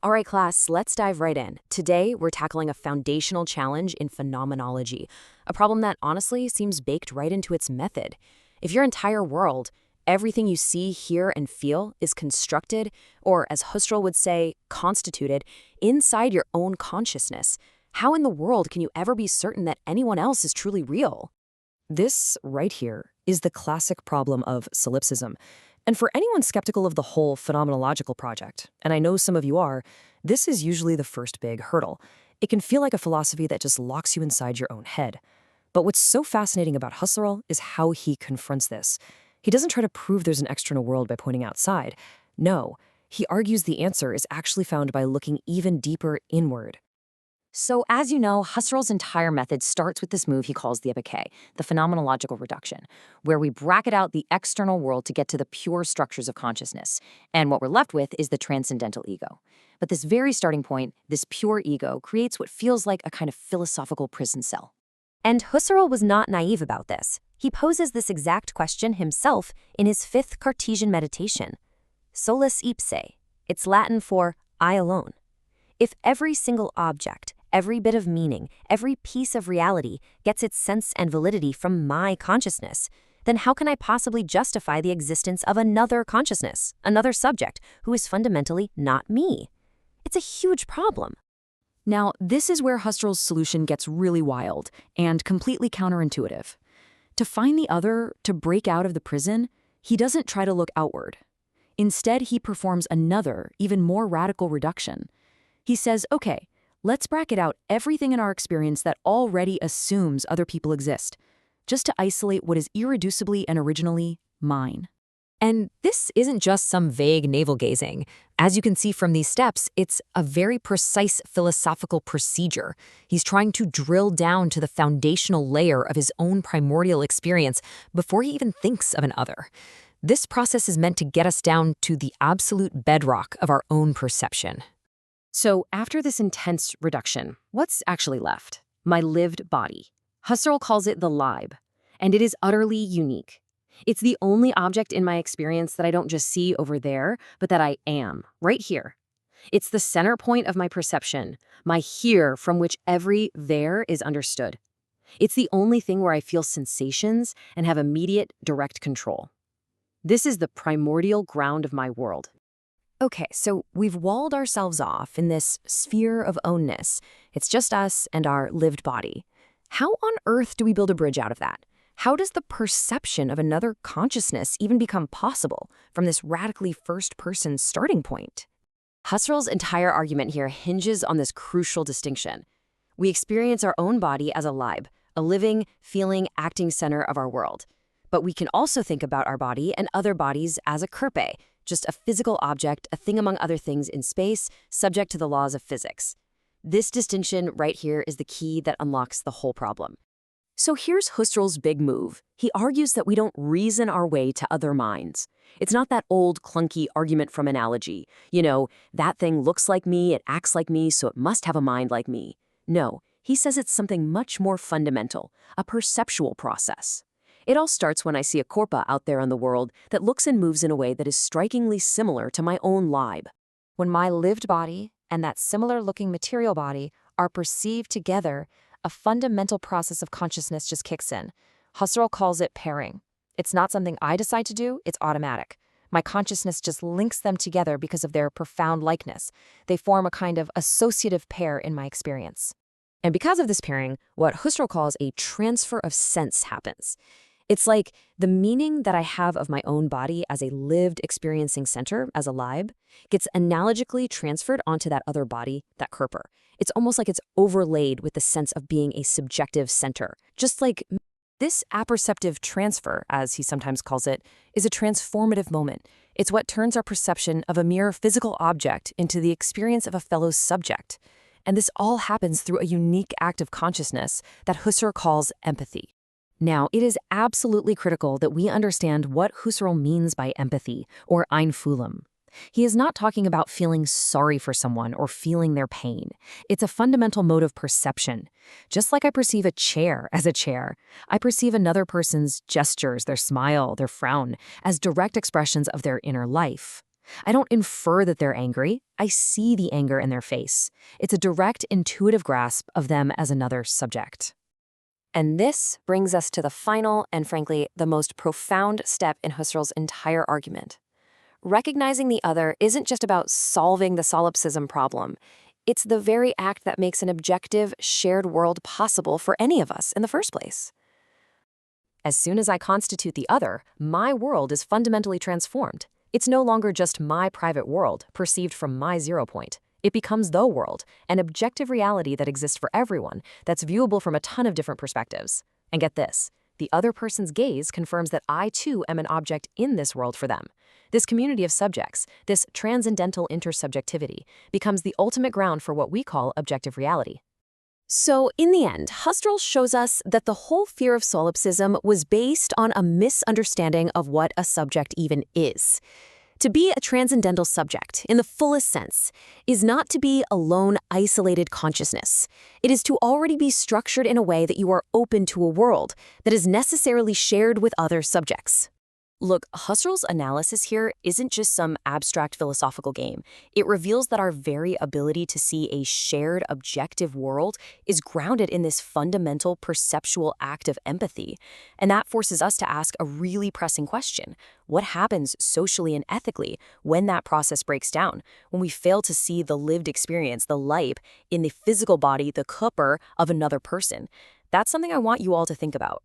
All right, class, let's dive right in. Today, we're tackling a foundational challenge in phenomenology, a problem that honestly seems baked right into its method. If your entire world, everything you see, hear, and feel is constructed, or as Husserl would say, constituted, inside your own consciousness, how in the world can you ever be certain that anyone else is truly real? This right here is the classic problem of solipsism. And for anyone skeptical of the whole phenomenological project, and I know some of you are, this is usually the first big hurdle. It can feel like a philosophy that just locks you inside your own head. But what's so fascinating about Husserl is how he confronts this. He doesn't try to prove there's an external world by pointing outside. No, he argues the answer is actually found by looking even deeper inward. So as you know, Husserl's entire method starts with this move he calls the epoché, the phenomenological reduction, where we bracket out the external world to get to the pure structures of consciousness. And what we're left with is the transcendental ego. But this very starting point, this pure ego, creates what feels like a kind of philosophical prison cell. And Husserl was not naive about this. He poses this exact question himself in his fifth Cartesian meditation. Solus ipse. It's Latin for I alone. If every single object, every bit of meaning, every piece of reality gets its sense and validity from my consciousness, then how can I possibly justify the existence of another consciousness, another subject, who is fundamentally not me? It's a huge problem. Now, this is where Husserl's solution gets really wild and completely counterintuitive. To find the other, to break out of the prison, he doesn't try to look outward. Instead, he performs another, even more radical reduction. He says, okay, let's bracket out everything in our experience that already assumes other people exist, just to isolate what is irreducibly and originally mine. And this isn't just some vague navel-gazing. As you can see from these steps, it's a very precise philosophical procedure. He's trying to drill down to the foundational layer of his own primordial experience before he even thinks of an other. This process is meant to get us down to the absolute bedrock of our own perception. So after this intense reduction, what's actually left? My lived body. Husserl calls it the Leib, and it is utterly unique. It's the only object in my experience that I don't just see over there, but that I am, right here. It's the center point of my perception, my here from which every there is understood. It's the only thing where I feel sensations and have immediate, direct control. This is the primordial ground of my world. Okay, so we've walled ourselves off in this sphere of ownness. It's just us and our lived body. How on earth do we build a bridge out of that? How does the perception of another consciousness even become possible from this radically first-person starting point? Husserl's entire argument here hinges on this crucial distinction. We experience our own body as a Leib, a living, feeling, acting center of our world. But we can also think about our body and other bodies as a Körper, just a physical object, a thing among other things in space, subject to the laws of physics. This distinction right here is the key that unlocks the whole problem. So here's Husserl's big move. He argues that we don't reason our way to other minds. It's not that old, clunky argument from analogy. You know, that thing looks like me, it acts like me, so it must have a mind like me. No, he says it's something much more fundamental, a perceptual process. It all starts when I see a corpora out there in the world that looks and moves in a way that is strikingly similar to my own Leib. When my lived body and that similar-looking material body are perceived together, a fundamental process of consciousness just kicks in. Husserl calls it pairing. It's not something I decide to do, it's automatic. My consciousness just links them together because of their profound likeness. They form a kind of associative pair in my experience. And because of this pairing, what Husserl calls a transfer of sense happens. It's like the meaning that I have of my own body as a lived experiencing center, as a Leib, gets analogically transferred onto that other body, that Körper. It's almost like it's overlaid with the sense of being a subjective center. Just like this apperceptive transfer, as he sometimes calls it, is a transformative moment. It's what turns our perception of a mere physical object into the experience of a fellow subject. And this all happens through a unique act of consciousness that Husserl calls empathy. Now, it is absolutely critical that we understand what Husserl means by empathy, or Einfühlung. He is not talking about feeling sorry for someone or feeling their pain. It's a fundamental mode of perception. Just like I perceive a chair as a chair, I perceive another person's gestures, their smile, their frown, as direct expressions of their inner life. I don't infer that they're angry. I see the anger in their face. It's a direct, intuitive grasp of them as another subject. And this brings us to the final and, frankly, the most profound step in Husserl's entire argument. Recognizing the other isn't just about solving the solipsism problem. It's the very act that makes an objective, shared world possible for any of us in the first place. As soon as I constitute the other, my world is fundamentally transformed. It's no longer just my private world, perceived from my zero point. It becomes the world, an objective reality that exists for everyone, that's viewable from a ton of different perspectives. And get this, the other person's gaze confirms that I too am an object in this world for them. This community of subjects, this transcendental intersubjectivity, becomes the ultimate ground for what we call objective reality. So, in the end, Husserl shows us that the whole fear of solipsism was based on a misunderstanding of what a subject even is. To be a transcendental subject, in the fullest sense, is not to be a lone, isolated consciousness. It is to already be structured in a way that you are open to a world that is necessarily shared with other subjects. Look, Husserl's analysis here isn't just some abstract philosophical game. It reveals that our very ability to see a shared objective world is grounded in this fundamental perceptual act of empathy. And that forces us to ask a really pressing question. What happens socially and ethically when that process breaks down? When we fail to see the lived experience, the Leib, in the physical body, the Körper of another person? That's something I want you all to think about.